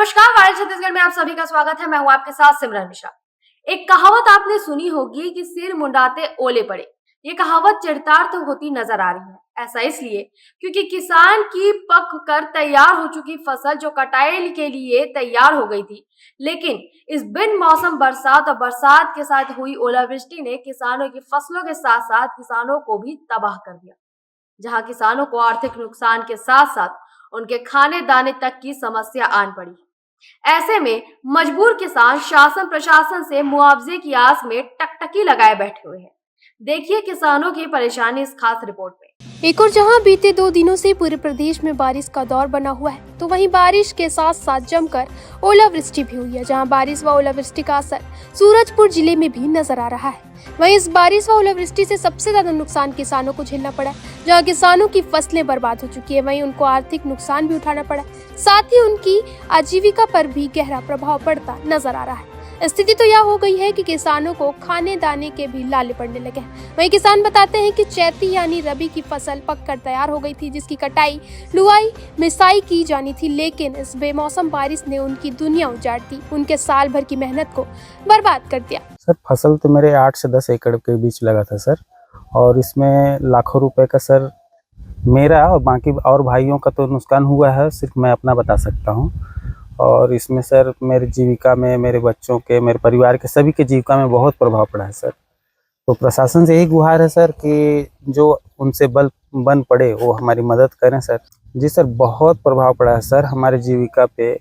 नमस्कार, वायरल छत्तीसगढ़ में आप सभी का स्वागत है। मैं हूं आपके साथ सिमरन मिश्रा। एक कहावत आपने सुनी होगी कि सिर मुंडाते ओले पड़े। ये कहावत चरितार्थ होती नजर आ रही है। ऐसा इसलिए क्योंकि किसान की पक कर तैयार हो चुकी फसल जो कटाई के लिए तैयार हो गई थी, लेकिन इस बिन मौसम बरसात और बरसात के साथ हुई ओलावृष्टि ने किसानों की फसलों के साथ साथ किसानों को भी तबाह कर दिया। जहां किसानों को आर्थिक नुकसान के साथ साथ उनके खाने दाने तक की समस्या आन पड़ी। ऐसे में मजबूर किसान शासन प्रशासन से मुआवजे की आस में टकटकी लगाए बैठे हुए हैं। देखिए किसानों की परेशानी इस खास रिपोर्ट में। एक और जहां बीते 2 दिनों से पूरे प्रदेश में बारिश का दौर बना हुआ है, तो वहीं बारिश के साथ साथ जमकर ओलावृष्टि भी हुई है। जहां बारिश व ओलावृष्टि का असर सूरजपुर जिले में भी नजर आ रहा है। वहीं इस बारिश व ओलावृष्टि से सबसे ज्यादा नुकसान किसानों को झेलना पड़ा है। जहां किसानों की फसलें बर्बाद हो चुकी है, वहीं उनको आर्थिक नुकसान भी उठाना पड़ा, साथ ही उनकी आजीविका पर भी गहरा प्रभाव पड़ता नजर आ रहा है। स्थिति तो यह हो गई है कि किसानों को खाने दाने के भी लाले पड़ने लगे हैं। वहीं किसान बताते हैं कि चैती यानी रबी की फसल पककर तैयार हो गई थी, जिसकी कटाई, लुआई, मिसाई की जानी थी, लेकिन इस बेमौसम बारिश ने उनकी दुनिया उजाड़ दी, उनके साल भर की मेहनत को बर्बाद कर दिया। सर फसल तो मेरे 8 से 10 एकड़ के बीच लगा था सर, और इसमें लाखों रुपए का सर मेरा और बाकी और भाइयों का तो नुकसान हुआ है, सिर्फ मैं अपना बता सकता हूँ। और इसमें सर मेरी जीविका में, मेरे बच्चों के, मेरे परिवार के सभी के जीविका में बहुत प्रभाव पड़ा है सर। तो प्रशासन से यही गुहार है सर कि जो उनसे बन पड़े वो हमारी मदद करें सर। जी सर, बहुत प्रभाव पड़ा है सर हमारे जीविका पे।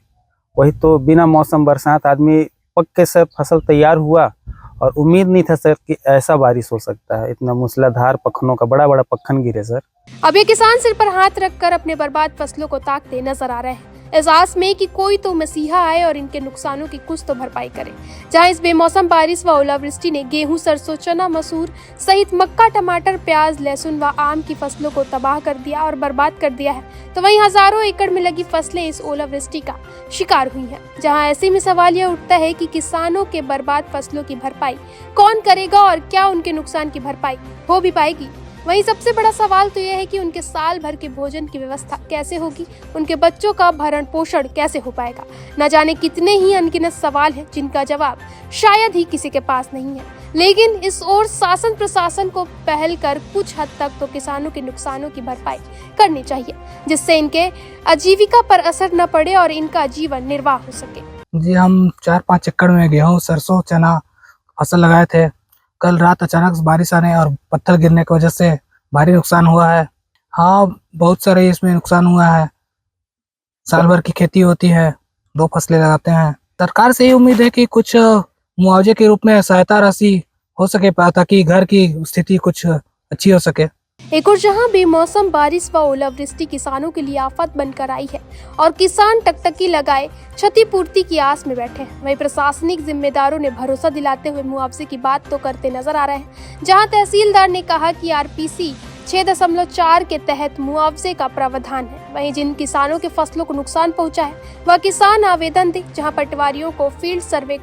वही तो बिना मौसम बरसात आदमी पक के सर फसल तैयार हुआ, और उम्मीद नहीं था सर कि ऐसा बारिश हो सकता है। इतना मूसलाधार पखनों का बड़ा बड़ा पखन गिरे सर। अब ये किसान सिर पर हाथ रखकर अपने बर्बाद फसलों को ताकते नजर आ रहे हैं, इस आस में कि कोई तो मसीहा आए और इनके नुकसानों की कुछ तो भरपाई करे। जहां इस बेमौसम बारिश व ओलावृष्टि ने गेहूं, सरसों, चना, मसूर सहित मक्का, टमाटर, प्याज, लहसुन व आम की फसलों को तबाह कर दिया और बर्बाद कर दिया है, तो वहीं हजारों एकड़ में लगी फसलें इस ओलावृष्टि का शिकार हुई हैं। जहां ऐसे में सवाल यह उठता है कि किसानों के बर्बाद फसलों की भरपाई कौन करेगा और क्या उनके नुकसान की भरपाई हो भी पाएगी। वहीं सबसे बड़ा सवाल तो यह है कि उनके साल भर के भोजन की व्यवस्था कैसे होगी, उनके बच्चों का भरण पोषण कैसे हो पाएगा। न जाने कितने ही अनगिनत सवाल हैं जिनका जवाब शायद ही किसी के पास नहीं है। लेकिन इस ओर शासन प्रशासन को पहल कर कुछ हद तक तो किसानों के नुकसानों की भरपाई करनी चाहिए, जिससे इनके आजीविका पर असर न पड़े और इनका जीवन निर्वाह हो सके। जी, हम 4-5 एकड़ में गेहूँ, सरसों, चना फसल लगाए थे। कल रात अचानक से बारिश आने और पत्थर गिरने की वजह से भारी नुकसान हुआ है। हाँ, बहुत सारे इसमें नुकसान हुआ है। साल भर की खेती होती है, 2 फसलें लगाते हैं। सरकार से ये उम्मीद है कि कुछ मुआवजे के रूप में सहायता राशि हो सके, ताकि घर की स्थिति कुछ अच्छी हो सके। एक और जहां बेमौसम बारिश व ओलावृष्टि किसानों के लिए आफत बनकर आई है और किसान टकटकी लगाए क्षतिपूर्ति की आस में बैठे हैं, वहीं प्रशासनिक जिम्मेदारों ने भरोसा दिलाते हुए मुआवजे की बात तो करते नजर आ रहे हैं। जहां तहसीलदार ने कहा कि आरपीसी 6.4 के तहत मुआवजे का प्रावधान है। वहीं जिन किसानों के फसलों को नुकसान पहुंचा है वह किसान आवेदन दे, जहां पटवारियों को फील्ड सर्वे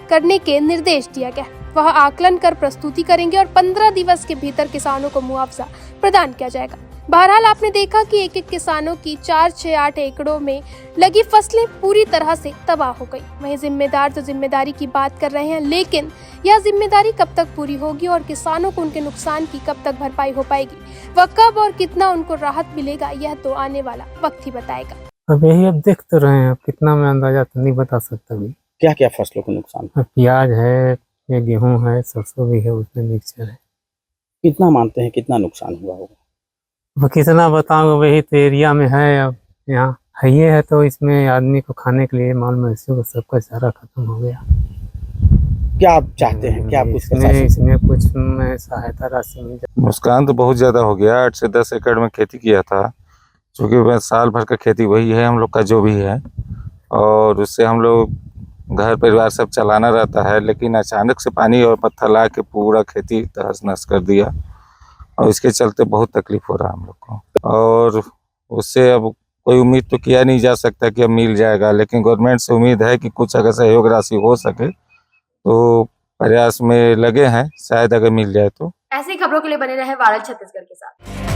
करने के निर्देश दिया गया। वह आकलन कर प्रस्तुति करेंगे और 15 दिवस के भीतर किसानों को मुआवजा प्रदान किया जाएगा। बहरहाल आपने देखा कि एक किसानों की 4-6-8 एकड़ों में लगी फसलें पूरी तरह से तबाह हो गई। वहीं जिम्मेदार तो जिम्मेदारी की बात कर रहे हैं, लेकिन यह जिम्मेदारी कब तक पूरी होगी और किसानों को उनके नुकसान की कब तक भरपाई हो पाएगी, वह कब और कितना उनको राहत मिलेगा, यह तो आने वाला वक्त ही बताएगा। अब यही अब देख तो रहे हैं, कितना मैं अंदाजा तो नहीं बता सकता अभी। क्या क्या फसलों को नुकसान? प्याज है, ये गेहूं है, सरसों भी है, उसमें मिक्सचर है। कितना मानते हैं कितना नुकसान हुआ होगा? अब कितना बताऊंगा, वही तो एरिया में है। अब यहाँ है तो इसमें आदमी को खाने के लिए माल मवेशियों को सबका चारा खत्म हो गया। क्या आप चाहते हैं, क्या आप इसमें कुछ सहायता राशि मिल जाए? नुकसान तो बहुत ज्यादा हो गया। 8 से 10 एकड़ में खेती किया था, क्योंकि साल भर का खेती वही है हम लोग का जो भी है, और उससे हम लोग घर परिवार सब चलाना रहता है। लेकिन अचानक से पानी और पत्थर ला के पूरा खेती तहस नहस कर दिया, और इसके चलते बहुत तकलीफ हो रहा है हम लोग को। और उससे अब कोई उम्मीद तो किया नहीं जा सकता कि अब मिल जाएगा, लेकिन गवर्नमेंट से उम्मीद है कि कुछ अगर सहयोग राशि हो सके तो प्रयास में लगे हैं, शायद अगर मिल जाए तो। ऐसी खबरों के लिए बने रहे वायरल छत्तीसगढ़ के साथ।